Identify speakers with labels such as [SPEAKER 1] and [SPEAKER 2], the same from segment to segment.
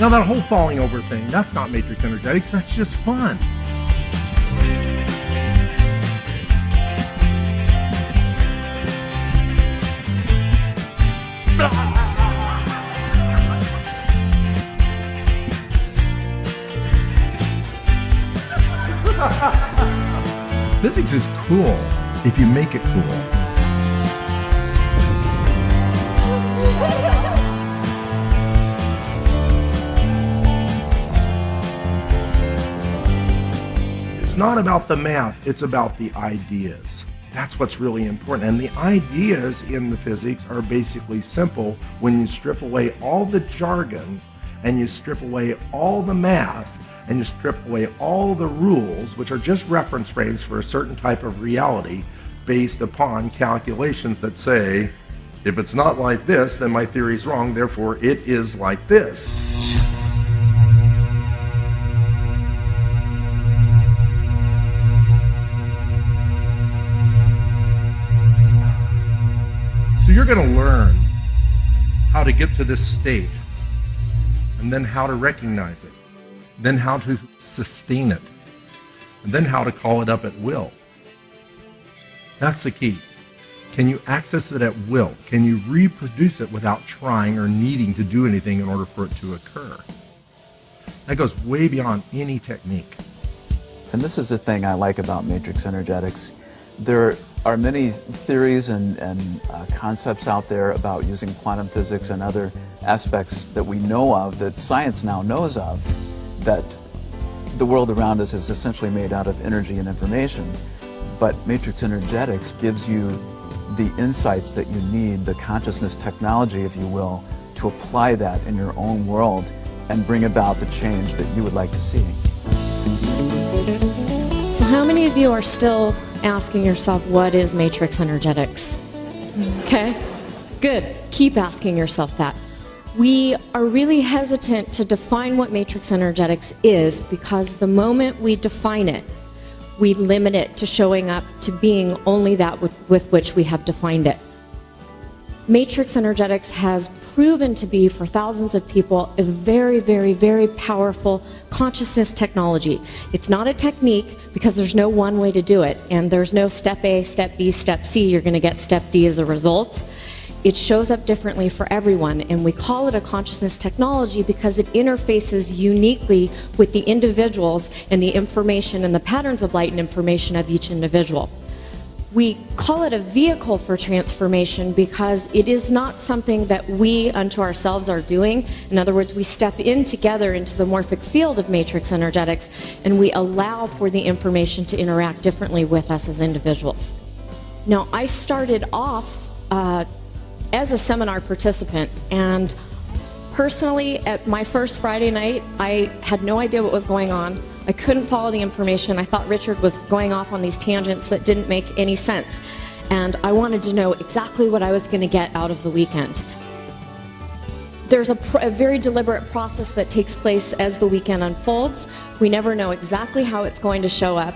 [SPEAKER 1] Now that whole falling over thing, that's not matrix energetics, that's just fun. Physics is cool if you make it cool. It's not about the math, it's about the ideas. That's what's really important. And the ideas in the physics are basically simple when you strip away all the jargon and you strip away all the math and you strip away all the rules, which are just reference frames for a certain type of reality based upon calculations that say, if it's not like this, then my theory is wrong, therefore it is like this. So you're going to learn how to get to this state, and then how to recognize it, then how to sustain it, and then how to call it up at will. That's the key. Can you access it at will? Can you reproduce it without trying or needing to do anything in order for it to occur? That goes way beyond any technique.
[SPEAKER 2] And this is the thing I like about matrix energetics. There are many theories and concepts out there about using quantum physics and other aspects that we know of, that science now knows of, that the world around us is essentially made out of energy and information. But matrix energetics gives you the insights that you need, the consciousness technology, if you will, to apply that in your own world and bring about the change that you would like to see.
[SPEAKER 3] So how many of you are still asking yourself, what is matrix energetics? Okay, good. Keep asking yourself that. We are really hesitant to define what matrix energetics is because the moment we define it, we limit it to showing up to being only that with which we have defined it. Matrix energetics has proven to be, for thousands of people, a very, very, very powerful consciousness technology. It's not a technique because there's no one way to do it, and there's no step A, step B, step C. You're going to get step D as a result. It shows up differently for everyone, and we call it a consciousness technology because it interfaces uniquely with the individuals and the information and the patterns of light and information of each individual. We call it a vehicle for transformation because it is not something that we unto ourselves are doing. In other words, we step in together into the morphic field of matrix energetics, and we allow for the information to interact differently with us as individuals. Now, I started off as a seminar participant, and personally, at my first Friday night, I had no idea what was going on. I couldn't follow the information. I thought Richard was going off on these tangents that didn't make any sense, and I wanted to know exactly what I was going to get out of the weekend. There's a very deliberate process that takes place as the weekend unfolds. We never know exactly how it's going to show up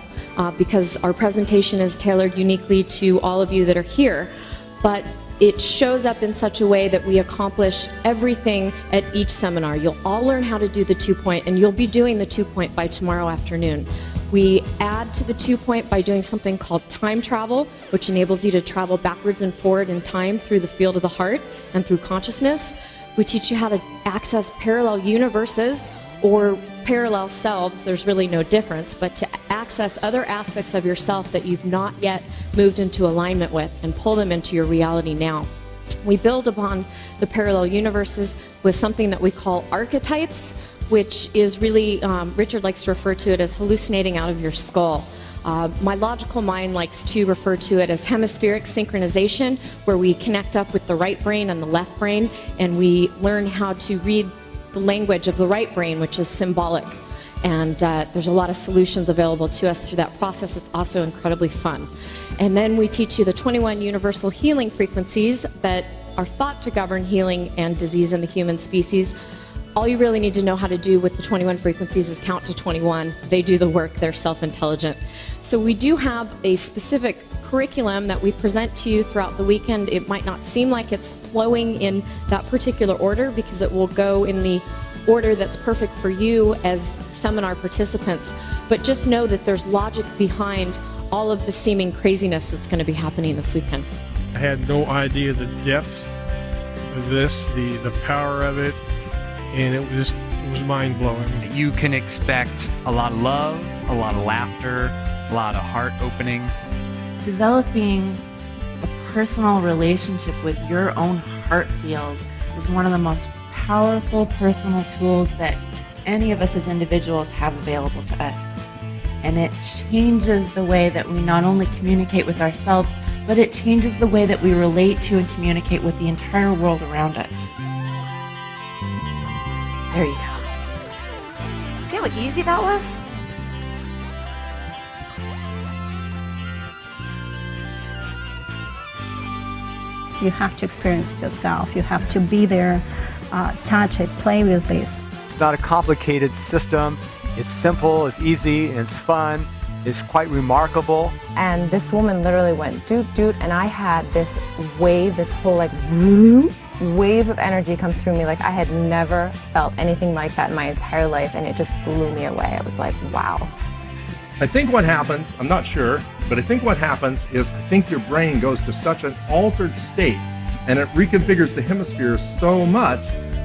[SPEAKER 3] because our presentation is tailored uniquely to all of you that are here, but it shows up in such a way that we accomplish everything at each seminar. You'll all learn how to do the 2-point, and you'll be doing the 2-point by tomorrow afternoon. We add to the 2-point by doing something called time travel, which enables you to travel backwards and forward in time through the field of the heart and through consciousness. We teach you how to access parallel universes or parallel selves. There's really no difference, but to access other aspects of yourself that you've not yet moved into alignment with and pull them into your reality now. We build upon the parallel universes with something that we call archetypes, which is really, Richard likes to refer to it as hallucinating out of your skull. My logical mind likes to refer to it as hemispheric synchronization, where we connect up with the right brain and the left brain, and we learn how to read the language of the right brain, which is symbolic. And there's a lot of solutions available to us through that process. It's also incredibly fun. And then we teach you the 21 universal healing frequencies that are thought to govern healing and disease in the human species. All you really need to know how to do with the 21 frequencies is count to 21. They do the work. They're self-intelligent. So we do have a specific curriculum that we present to you throughout the weekend. It might not seem like it's flowing in that particular order because it will go in the order that's perfect for you as seminar participants, but just know that there's logic behind all of the seeming craziness that's going to be happening this weekend.
[SPEAKER 4] I had no idea the depth of this, the power of it, and it was mind-blowing.
[SPEAKER 5] You can expect a lot of love, a lot of laughter, a lot of heart opening.
[SPEAKER 6] Developing a personal relationship with your own heart field is one of the most powerful personal tools that any of us as individuals have available to us. And it changes the way that we not only communicate with ourselves, but it changes the way that we relate to and communicate with the entire world around us. There you go.
[SPEAKER 7] See how easy that was?
[SPEAKER 8] You have to experience it yourself. You have to be there, touch it, play with this.
[SPEAKER 9] It's not a complicated system. It's simple, it's easy, and it's fun. It's quite remarkable.
[SPEAKER 10] And this woman literally went doot doot, and I had this wave, this whole like wave of energy come through me. Like I had never felt anything like that in my entire life, and it just blew me away. I was like, wow.
[SPEAKER 1] I think what happens, I'm not sure, but I think what happens is I think your brain goes to such an altered state and it reconfigures the hemispheres so much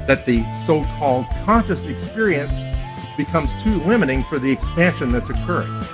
[SPEAKER 1] that the so-called conscious experience becomes too limiting for the expansion that's occurring.